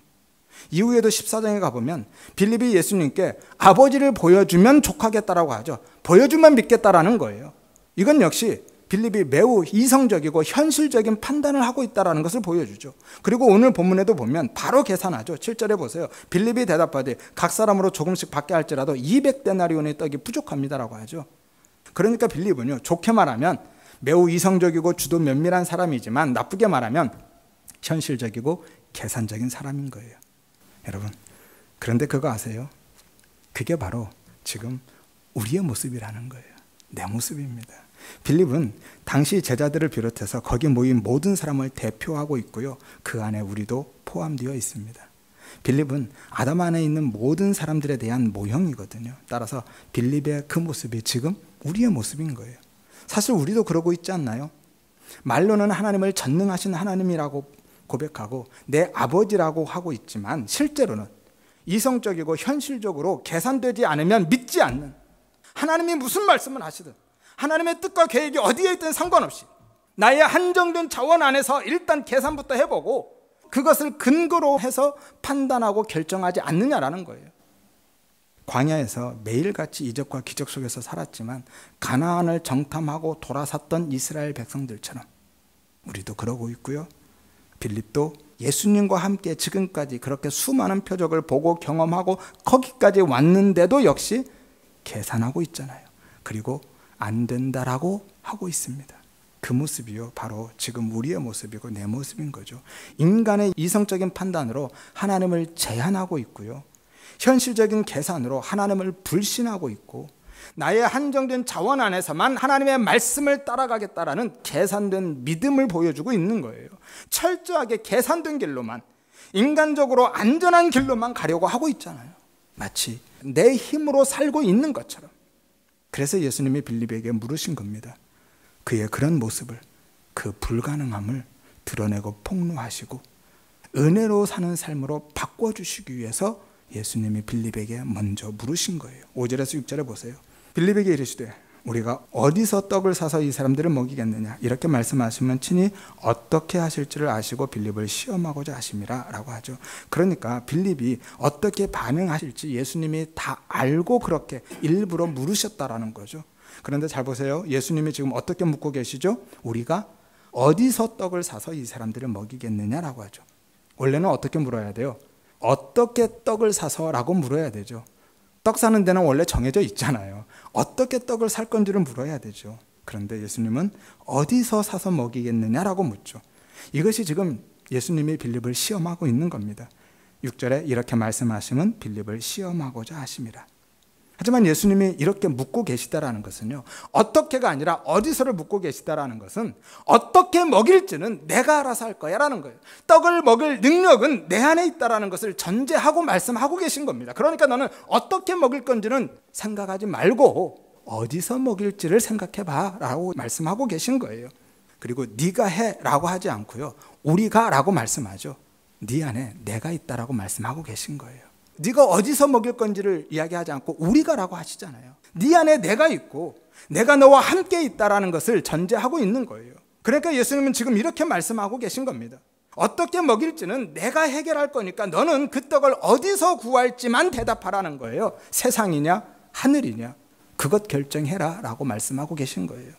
이후에도 14장에 가보면 빌립이 예수님께 아버지를 보여주면 족하겠다라고 하죠. 보여주면 믿겠다라는 거예요. 이건 역시 빌립이 매우 이성적이고 현실적인 판단을 하고 있다는 것을 보여주죠. 그리고 오늘 본문에도 보면 바로 계산하죠. 7절에 보세요. 빌립이 대답하되 각 사람으로 조금씩 받게 할지라도 200데나리온의 떡이 부족합니다라고 하죠. 그러니까 빌립은요, 좋게 말하면 매우 이성적이고 주도 면밀한 사람이지만 나쁘게 말하면 현실적이고 계산적인 사람인 거예요. 여러분, 그런데 그거 아세요? 그게 바로 지금 우리의 모습이라는 거예요. 내 모습입니다. 빌립은 당시 제자들을 비롯해서 거기 모인 모든 사람을 대표하고 있고요. 그 안에 우리도 포함되어 있습니다. 빌립은 아담 안에 있는 모든 사람들에 대한 모형이거든요. 따라서 빌립의 그 모습이 지금 우리의 모습인 거예요. 사실 우리도 그러고 있지 않나요? 말로는 하나님을 전능하신 하나님이라고 고백하고 내 아버지라고 하고 있지만 실제로는 이성적이고 현실적으로 계산되지 않으면 믿지 않는, 하나님이 무슨 말씀을 하시든 하나님의 뜻과 계획이 어디에 있든 상관없이 나의 한정된 자원 안에서 일단 계산부터 해보고 그것을 근거로 해서 판단하고 결정하지 않느냐라는 거예요. 광야에서 매일같이 이적과 기적 속에서 살았지만 가나안을 정탐하고 돌아섰던 이스라엘 백성들처럼 우리도 그러고 있고요. 빌립도 예수님과 함께 지금까지 그렇게 수많은 표적을 보고 경험하고 거기까지 왔는데도 역시 계산하고 있잖아요. 그리고 안 된다라고 하고 있습니다. 그 모습이요, 바로 지금 우리의 모습이고 내 모습인 거죠. 인간의 이성적인 판단으로 하나님을 제한하고 있고요, 현실적인 계산으로 하나님을 불신하고 있고, 나의 한정된 자원 안에서만 하나님의 말씀을 따라가겠다라는 계산된 믿음을 보여주고 있는 거예요. 철저하게 계산된 길로만, 인간적으로 안전한 길로만 가려고 하고 있잖아요. 마치 내 힘으로 살고 있는 것처럼. 그래서 예수님이 빌립에게 물으신 겁니다. 그의 그런 모습을, 그 불가능함을 드러내고 폭로하시고 은혜로 사는 삶으로 바꿔주시기 위해서 예수님이 빌립에게 먼저 물으신 거예요. 5절에서 6절에 보세요. 빌립에게 이르시되 우리가 어디서 떡을 사서 이 사람들을 먹이겠느냐, 이렇게 말씀하시면 친히 어떻게 하실지를 아시고 빌립을 시험하고자 하심이라 라고 하죠. 그러니까 빌립이 어떻게 반응하실지 예수님이 다 알고 그렇게 일부러 물으셨다라는 거죠. 그런데 잘 보세요. 예수님이 지금 어떻게 묻고 계시죠? 우리가 어디서 떡을 사서 이 사람들을 먹이겠느냐라고 하죠. 원래는 어떻게 물어야 돼요? 어떻게 떡을 사서 라고 물어야 되죠. 떡 사는 데는 원래 정해져 있잖아요. 어떻게 떡을 살 건지를 물어야 되죠. 그런데 예수님은 어디서 사서 먹이겠느냐라고 묻죠. 이것이 지금 예수님이 빌립을 시험하고 있는 겁니다. 6절에 이렇게 말씀하시면 빌립을 시험하고자 하심이라. 하지만 예수님이 이렇게 묻고 계시다라는 것은요, 어떻게가 아니라 어디서를 묻고 계시다라는 것은 어떻게 먹일지는 내가 알아서 할 거야 라는 거예요. 떡을 먹을 능력은 내 안에 있다라는 것을 전제하고 말씀하고 계신 겁니다. 그러니까 너는 어떻게 먹일 건지는 생각하지 말고 어디서 먹일지를 생각해봐 라고 말씀하고 계신 거예요. 그리고 네가 해 라고 하지 않고요, 우리가 라고 말씀하죠. 네 안에 내가 있다라고 말씀하고 계신 거예요. 네가 어디서 먹일 건지를 이야기하지 않고 우리가라고 하시잖아요. 네 안에 내가 있고 내가 너와 함께 있다라는 것을 전제하고 있는 거예요. 그러니까 예수님은 지금 이렇게 말씀하고 계신 겁니다. 어떻게 먹일지는 내가 해결할 거니까 너는 그 떡을 어디서 구할지만 대답하라는 거예요. 세상이냐 하늘이냐 그것 결정해라 라고 말씀하고 계신 거예요.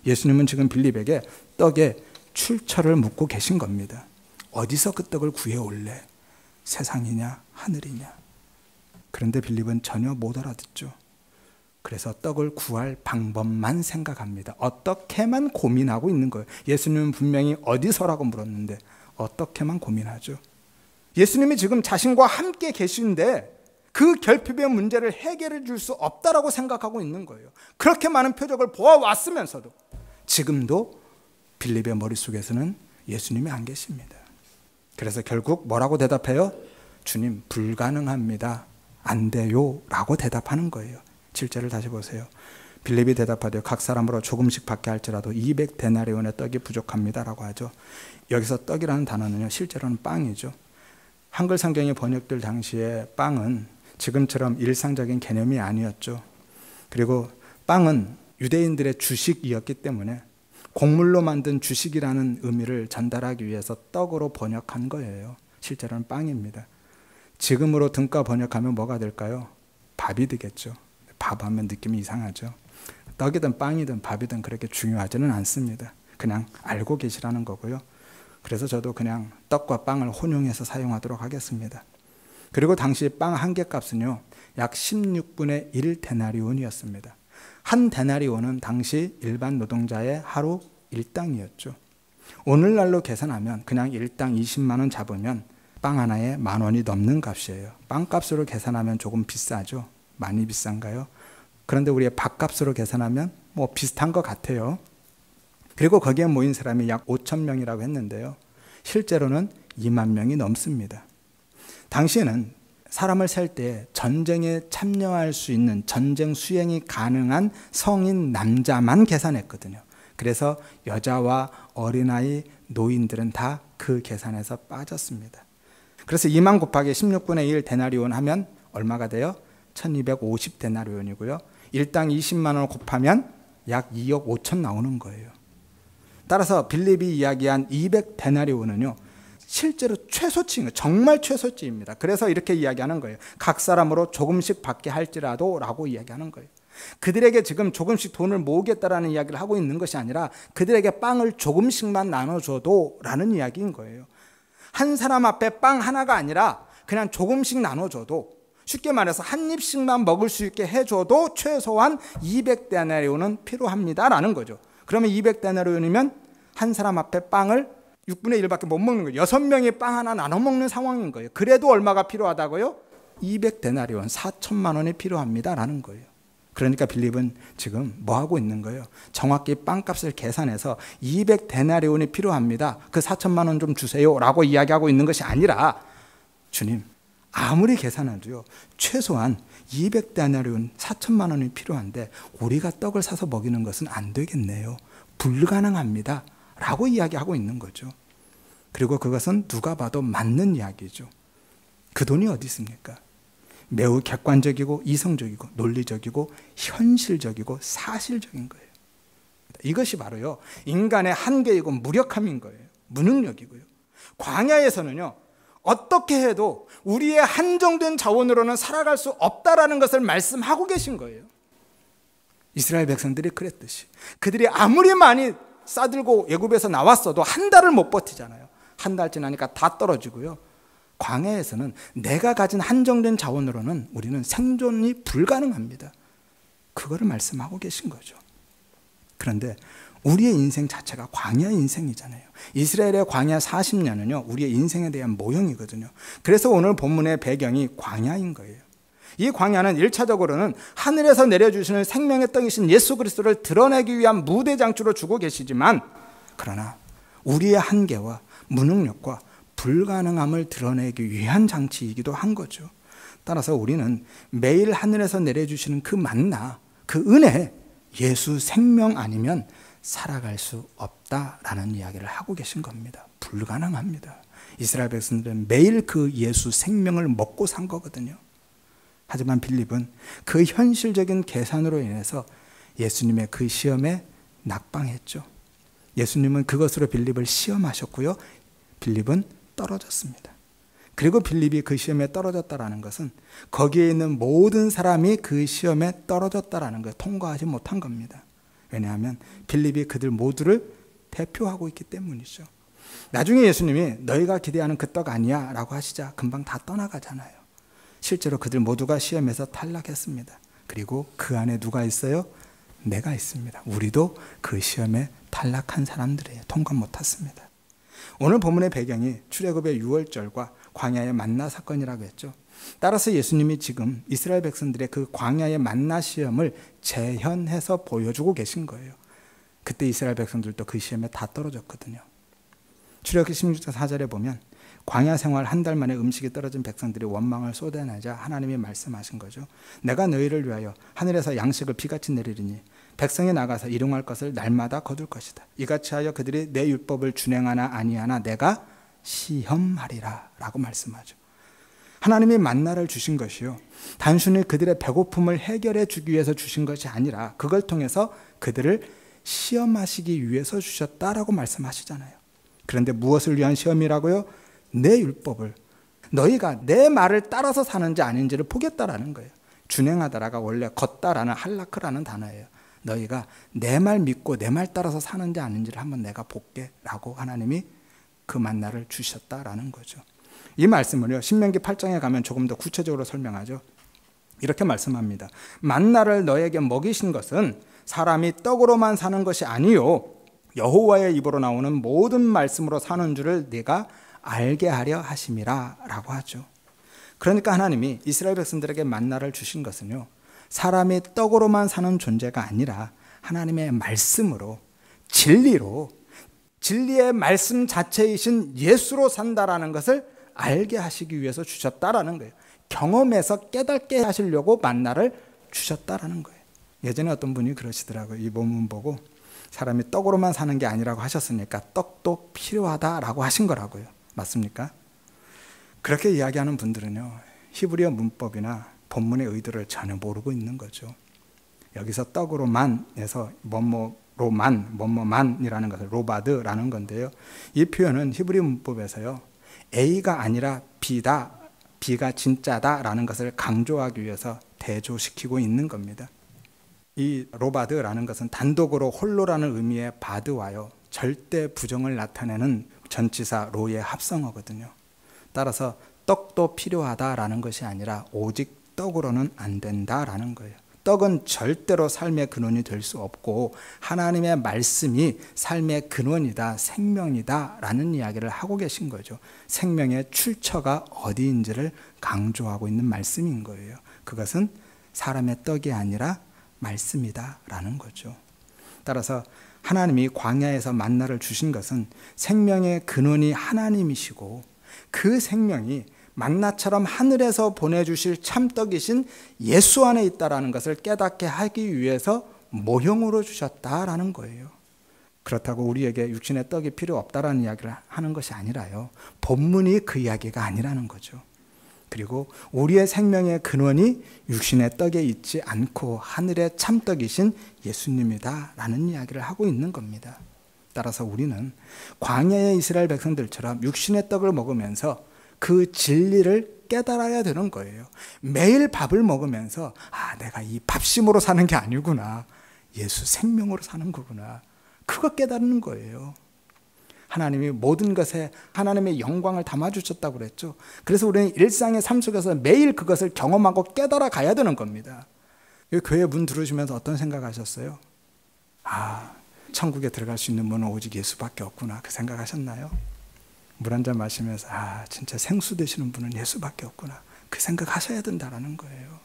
예수님은 지금 빌립에게 떡의 출처를 묻고 계신 겁니다. 어디서 그 떡을 구해올래? 세상이냐 하늘이냐. 그런데 빌립은 전혀 못 알아듣죠. 그래서 떡을 구할 방법만 생각합니다. 어떻게만 고민하고 있는 거예요. 예수님은 분명히 어디서라고 물었는데 어떻게만 고민하죠. 예수님이 지금 자신과 함께 계신데 그 결핍의 문제를 해결해 줄 수 없다라고 생각하고 있는 거예요. 그렇게 많은 표적을 보아왔으면서도 지금도 빌립의 머릿속에서는 예수님이 안 계십니다. 그래서 결국 뭐라고 대답해요? 주님, 불가능합니다 안 돼요 라고 대답하는 거예요. 7절을 다시 보세요. 빌립이 대답하되 각 사람으로 조금씩 받게 할지라도 200데나리온의 떡이 부족합니다 라고 하죠. 여기서 떡이라는 단어는요, 실제로는 빵이죠. 한글 성경이 번역될 당시에 빵은 지금처럼 일상적인 개념이 아니었죠. 그리고 빵은 유대인들의 주식이었기 때문에 곡물로 만든 주식이라는 의미를 전달하기 위해서 떡으로 번역한 거예요. 실제로는 빵입니다. 지금으로 등가 번역하면 뭐가 될까요? 밥이 되겠죠. 밥하면 느낌이 이상하죠. 떡이든 빵이든 밥이든 그렇게 중요하지는 않습니다. 그냥 알고 계시라는 거고요. 그래서 저도 그냥 떡과 빵을 혼용해서 사용하도록 하겠습니다. 그리고 당시 빵 한 개 값은요, 약 16분의 1 데나리온이었습니다. 한 데나리온은 당시 일반 노동자의 하루 일당이었죠. 오늘날로 계산하면 그냥 일당 20만 원 잡으면 빵 하나에 10,000원이 넘는 값이에요. 빵값으로 계산하면 조금 비싸죠. 많이 비싼가요? 그런데 우리의 밥값으로 계산하면 뭐 비슷한 것 같아요. 그리고 거기에 모인 사람이 약 5,000명이라고 했는데요. 실제로는 2만 명이 넘습니다. 당시에는 사람을 셀 때 전쟁에 참여할 수 있는, 전쟁 수행이 가능한 성인 남자만 계산했거든요. 그래서 여자와 어린아이, 노인들은 다 그 계산에서 빠졌습니다. 그래서 2만 곱하기 16분의 1 데나리온 하면 얼마가 돼요? 1250 데나리온이고요. 일당 20만 원 곱하면 약 2억 5천 나오는 거예요. 따라서 빌립이 이야기한 200 데나리온은요, 실제로 최소치인 거예요. 정말 최소치입니다. 그래서 이렇게 이야기하는 거예요. 각 사람으로 조금씩 받게 할지라도 라고 이야기하는 거예요. 그들에게 지금 조금씩 돈을 모으겠다라는 이야기를 하고 있는 것이 아니라 그들에게 빵을 조금씩만 나눠줘도 라는 이야기인 거예요. 한 사람 앞에 빵 하나가 아니라 그냥 조금씩 나눠줘도, 쉽게 말해서 한 입씩만 먹을 수 있게 해줘도 최소한 200데나리온은 필요합니다라는 거죠. 그러면 200데나리온이면 한 사람 앞에 빵을 6분의 1밖에 못 먹는 거예요. 6명이 빵 하나 나눠 먹는 상황인 거예요. 그래도 얼마가 필요하다고요? 200데나리온, 4천만 원이 필요합니다라는 거예요. 그러니까 빌립은 지금 뭐 하고 있는 거예요? 정확히 빵값을 계산해서 200데나리온이 필요합니다. 그 4천만 원 좀 주세요 라고 이야기하고 있는 것이 아니라, 주님, 아무리 계산해도요, 최소한 200데나리온 4천만 원이 필요한데 우리가 떡을 사서 먹이는 것은 안 되겠네요. 불가능합니다 라고 이야기하고 있는 거죠. 그리고 그것은 누가 봐도 맞는 이야기죠. 그 돈이 어디 있습니까? 매우 객관적이고 이성적이고 논리적이고 현실적이고 사실적인 거예요. 이것이 바로요, 인간의 한계이고 무력함인 거예요. 무능력이고요. 광야에서는요, 어떻게 해도 우리의 한정된 자원으로는 살아갈 수 없다라는 것을 말씀하고 계신 거예요. 이스라엘 백성들이 그랬듯이 그들이 아무리 많이 싸들고 애굽에서 나왔어도 한 달을 못 버티잖아요. 한 달 지나니까 다 떨어지고요. 광야에서는 내가 가진 한정된 자원으로는 우리는 생존이 불가능합니다. 그거를 말씀하고 계신 거죠. 그런데 우리의 인생 자체가 광야 인생이잖아요. 이스라엘의 광야 40년은요, 우리의 인생에 대한 모형이거든요. 그래서 오늘 본문의 배경이 광야인 거예요. 이 광야는 1차적으로는 하늘에서 내려주시는 생명의 떡이신 예수 그리스도를 드러내기 위한 무대장치로 주고 계시지만, 그러나 우리의 한계와 무능력과 불가능함을 드러내기 위한 장치이기도 한 거죠. 따라서 우리는 매일 하늘에서 내려주시는 그 만나, 그 은혜, 예수 생명 아니면 살아갈 수 없다라는 이야기를 하고 계신 겁니다. 불가능합니다. 이스라엘 백성들은 매일 그 예수 생명을 먹고 산 거거든요. 하지만 빌립은 그 현실적인 계산으로 인해서 예수님의 그 시험에 낙방했죠. 예수님은 그것으로 빌립을 시험하셨고요. 빌립은 떨어졌습니다. 그리고 빌립이 그 시험에 떨어졌다라는 것은 거기에 있는 모든 사람이 그 시험에 떨어졌다라는 걸 통과하지 못한 겁니다. 왜냐하면 빌립이 그들 모두를 대표하고 있기 때문이죠. 나중에 예수님이 너희가 기대하는 그 떡 아니야 라고 하시자 금방 다 떠나가잖아요. 실제로 그들 모두가 시험에서 탈락했습니다. 그리고 그 안에 누가 있어요? 내가 있습니다. 우리도 그 시험에 탈락한 사람들이에요. 통과 못했습니다. 오늘 본문의 배경이 출애굽의 6월절과 광야의 만나 사건이라고 했죠. 따라서 예수님이 지금 이스라엘 백성들의 그 광야의 만나 시험을 재현해서 보여주고 계신 거예요. 그때 이스라엘 백성들도 그 시험에 다 떨어졌거든요. 출애굽기 16장 4절에 보면 광야 생활 한 달 만에 음식이 떨어진 백성들이 원망을 쏟아내자 하나님이 말씀하신 거죠. 내가 너희를 위하여 하늘에서 양식을 비같이 내리리니 백성이 나가서 일용할 것을 날마다 거둘 것이다. 이같이 하여 그들이 내 율법을 준행하나 아니하나 내가 시험하리라 라고 말씀하죠. 하나님이 만나를 주신 것이요, 단순히 그들의 배고픔을 해결해 주기 위해서 주신 것이 아니라 그걸 통해서 그들을 시험하시기 위해서 주셨다라고 말씀하시잖아요. 그런데 무엇을 위한 시험이라고요? 내 율법을, 너희가 내 말을 따라서 사는지 아닌지를 보겠다라는 거예요. 준행하다라가 원래 걷다라는 할라크라는 단어예요. 너희가 내 말 믿고 내 말 따라서 사는지 아닌지를 한번 내가 볼게 라고 하나님이 그 만나를 주셨다라는 거죠. 이 말씀을요, 신명기 8장에 가면 조금 더 구체적으로 설명하죠. 이렇게 말씀합니다. 만나를 너에게 먹이신 것은 사람이 떡으로만 사는 것이 아니요 여호와의 입으로 나오는 모든 말씀으로 사는 줄을 네가 알게 하려 하심이라 라고 하죠. 그러니까 하나님이 이스라엘 백성들에게 만나를 주신 것은요, 사람이 떡으로만 사는 존재가 아니라 하나님의 말씀으로, 진리로, 진리의 말씀 자체이신 예수로 산다라는 것을 알게 하시기 위해서 주셨다라는 거예요. 경험해서 깨닫게 하시려고 만나를 주셨다라는 거예요. 예전에 어떤 분이 그러시더라고요. 이 본문 보고 사람이 떡으로만 사는 게 아니라고 하셨으니까 떡도 필요하다라고 하신 거라고요. 맞습니까? 그렇게 이야기하는 분들은요, 히브리어 문법이나 본문의 의도를 전혀 모르고 있는 거죠. 여기서 떡으로만에서 뭐뭐만이라는 것을 로바드라는 건데요. 이 표현은 히브리 문법에서요, A가 아니라 B다, B가 진짜다라는 것을 강조하기 위해서 대조시키고 있는 겁니다. 이 로바드라는 것은 단독으로 홀로라는 의미의 바드와요, 절대 부정을 나타내는 전치사 로의 합성어거든요. 따라서 떡도 필요하다라는 것이 아니라 오직 떡으로는 안 된다라는 거예요. 떡은 절대로 삶의 근원이 될 수 없고 하나님의 말씀이 삶의 근원이다, 생명이다 라는 이야기를 하고 계신 거죠. 생명의 출처가 어디인지를 강조하고 있는 말씀인 거예요. 그것은 사람의 떡이 아니라 말씀이다 라는 거죠. 따라서 하나님이 광야에서 만나를 주신 것은 생명의 근원이 하나님이시고 그 생명이 만나처럼 하늘에서 보내주실 참떡이신 예수 안에 있다라는 것을 깨닫게 하기 위해서 모형으로 주셨다라는 거예요. 그렇다고 우리에게 육신의 떡이 필요 없다라는 이야기를 하는 것이 아니라요, 본문이 그 이야기가 아니라는 거죠. 그리고 우리의 생명의 근원이 육신의 떡에 있지 않고 하늘의 참떡이신 예수님이다라는 이야기를 하고 있는 겁니다. 따라서 우리는 광야의 이스라엘 백성들처럼 육신의 떡을 먹으면서 그 진리를 깨달아야 되는 거예요. 매일 밥을 먹으면서 내가 이 밥심으로 사는 게 아니구나, 예수 생명으로 사는 거구나, 그거 깨닫는 거예요. 하나님이 모든 것에 하나님의 영광을 담아주셨다고 그랬죠. 그래서 우리는 일상의 삶 속에서 매일 그것을 경험하고 깨달아 가야 되는 겁니다. 교회 문 들어오시면서 어떤 생각하셨어요? 천국에 들어갈 수 있는 문은 오직 예수밖에 없구나, 그 생각하셨나요? 물 한 잔 마시면서 진짜 생수 되시는 분은 예수밖에 없구나, 그 생각하셔야 된다라는 거예요.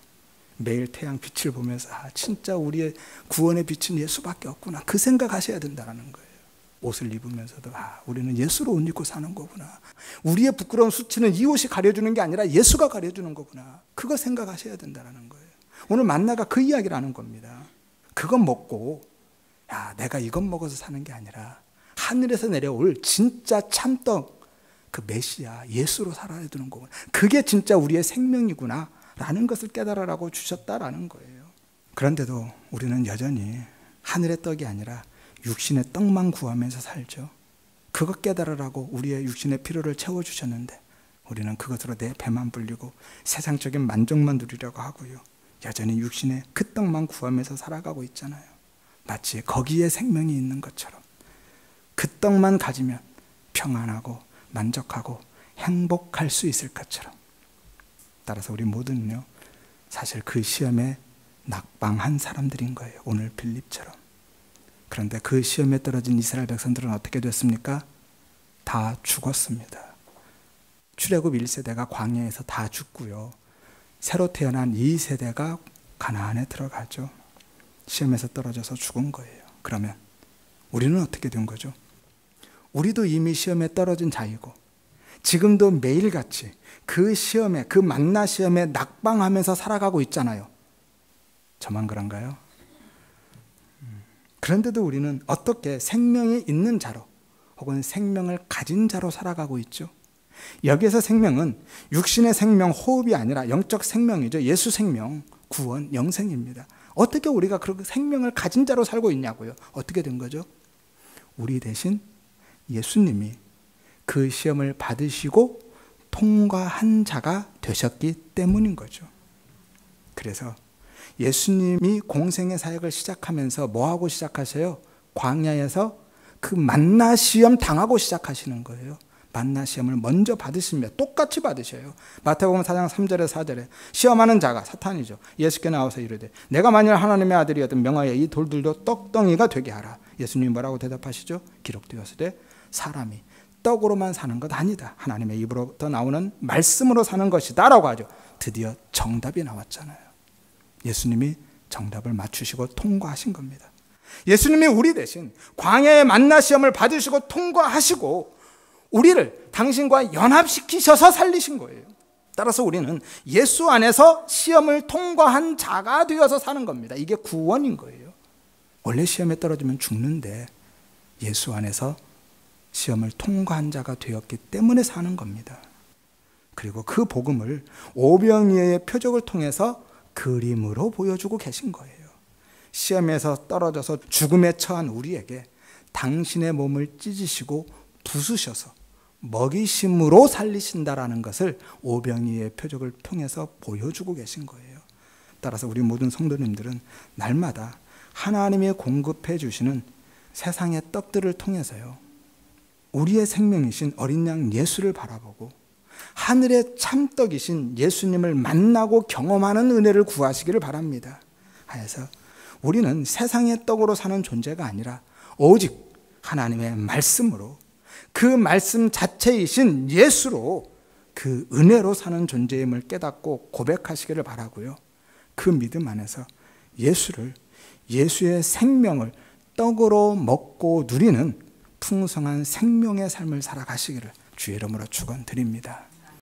매일 태양 빛을 보면서 진짜 우리의 구원의 빛은 예수밖에 없구나, 그 생각하셔야 된다라는 거예요. 옷을 입으면서도 우리는 예수로 옷 입고 사는 거구나, 우리의 부끄러운 수치는 이 옷이 가려주는 게 아니라 예수가 가려주는 거구나, 그거 생각하셔야 된다라는 거예요. 오늘 만나가 그 이야기를 하는 겁니다. 그건 먹고 내가 이건 먹어서 사는 게 아니라 하늘에서 내려올 진짜 참떡, 그 메시아 예수로 살아야 되는 거구나, 그게 진짜 우리의 생명이구나 라는 것을 깨달으라고 주셨다라는 거예요. 그런데도 우리는 여전히 하늘의 떡이 아니라 육신의 떡만 구하면서 살죠. 그것 깨달으라고 우리의 육신의 필요를 채워주셨는데 우리는 그것으로 내 배만 불리고 세상적인 만족만 누리려고 하고요, 여전히 육신의 그 떡만 구하면서 살아가고 있잖아요. 마치 거기에 생명이 있는 것처럼 그 떡만 가지면 평안하고 만족하고 행복할 수 있을 것처럼. 따라서 우리 모두는요, 사실 그 시험에 낙방한 사람들인 거예요. 오늘 빌립처럼. 그런데 그 시험에 떨어진 이스라엘 백성들은 어떻게 됐습니까? 다 죽었습니다. 출애굽 1세대가 광야에서 다 죽고요, 새로 태어난 2세대가 가나안에 들어가죠. 시험에서 떨어져서 죽은 거예요. 그러면 우리는 어떻게 된 거죠? 우리도 이미 시험에 떨어진 자이고 지금도 매일같이 그 시험에, 그 만나 시험에 낙방하면서 살아가고 있잖아요. 저만 그런가요? 그런데도 우리는 어떻게 생명이 있는 자로 혹은 생명을 가진 자로 살아가고 있죠? 여기에서 생명은 육신의 생명, 호흡이 아니라 영적 생명이죠. 예수 생명, 구원, 영생입니다. 어떻게 우리가 그렇게 생명을 가진 자로 살고 있냐고요? 어떻게 된 거죠? 우리 대신 예수님이 그 시험을 받으시고 통과한 자가 되셨기 때문인 거죠. 그래서 예수님이 공생의 사역을 시작하면서 뭐하고 시작하세요? 광야에서 그 만나 시험 당하고 시작하시는 거예요. 만나 시험을 먼저 받으시며 똑같이 받으셔요. 마태복음 4장 3절에 4절에 시험하는 자가 사탄이죠. 예수께 나와서 이르되 내가 만일 하나님의 아들이었던 명하여 이 돌들도 떡덩이가 되게 하라. 예수님이 뭐라고 대답하시죠? 기록되었으되 사람이 떡으로만 사는 것 아니다. 하나님의 입으로부터 나오는 말씀으로 사는 것이다 라고 하죠. 드디어 정답이 나왔잖아요. 예수님이 정답을 맞추시고 통과하신 겁니다. 예수님이 우리 대신 광야의 만나 시험을 받으시고 통과하시고 우리를 당신과 연합시키셔서 살리신 거예요. 따라서 우리는 예수 안에서 시험을 통과한 자가 되어서 사는 겁니다. 이게 구원인 거예요. 원래 시험에 떨어지면 죽는데 예수 안에서 시험을 통과한 자가 되었기 때문에 사는 겁니다. 그리고 그 복음을 오병이어의 표적을 통해서 그림으로 보여주고 계신 거예요. 시험에서 떨어져서 죽음에 처한 우리에게 당신의 몸을 찢으시고 부수셔서 먹이심으로 살리신다라는 것을 오병이어의 표적을 통해서 보여주고 계신 거예요. 따라서 우리 모든 성도님들은 날마다 하나님이 공급해 주시는 세상의 떡들을 통해서요, 우리의 생명이신 어린 양 예수를 바라보고 하늘의 참떡이신 예수님을 만나고 경험하는 은혜를 구하시기를 바랍니다. 하여서 우리는 세상의 떡으로 사는 존재가 아니라 오직 하나님의 말씀으로, 그 말씀 자체이신 예수로 그 은혜로 사는 존재임을 깨닫고 고백하시기를 바라고요. 그 믿음 안에서 예수를, 예수의 생명을 떡으로 먹고 누리는 풍성한 생명의 삶을 살아가시기를 주의 이름으로 축원드립니다.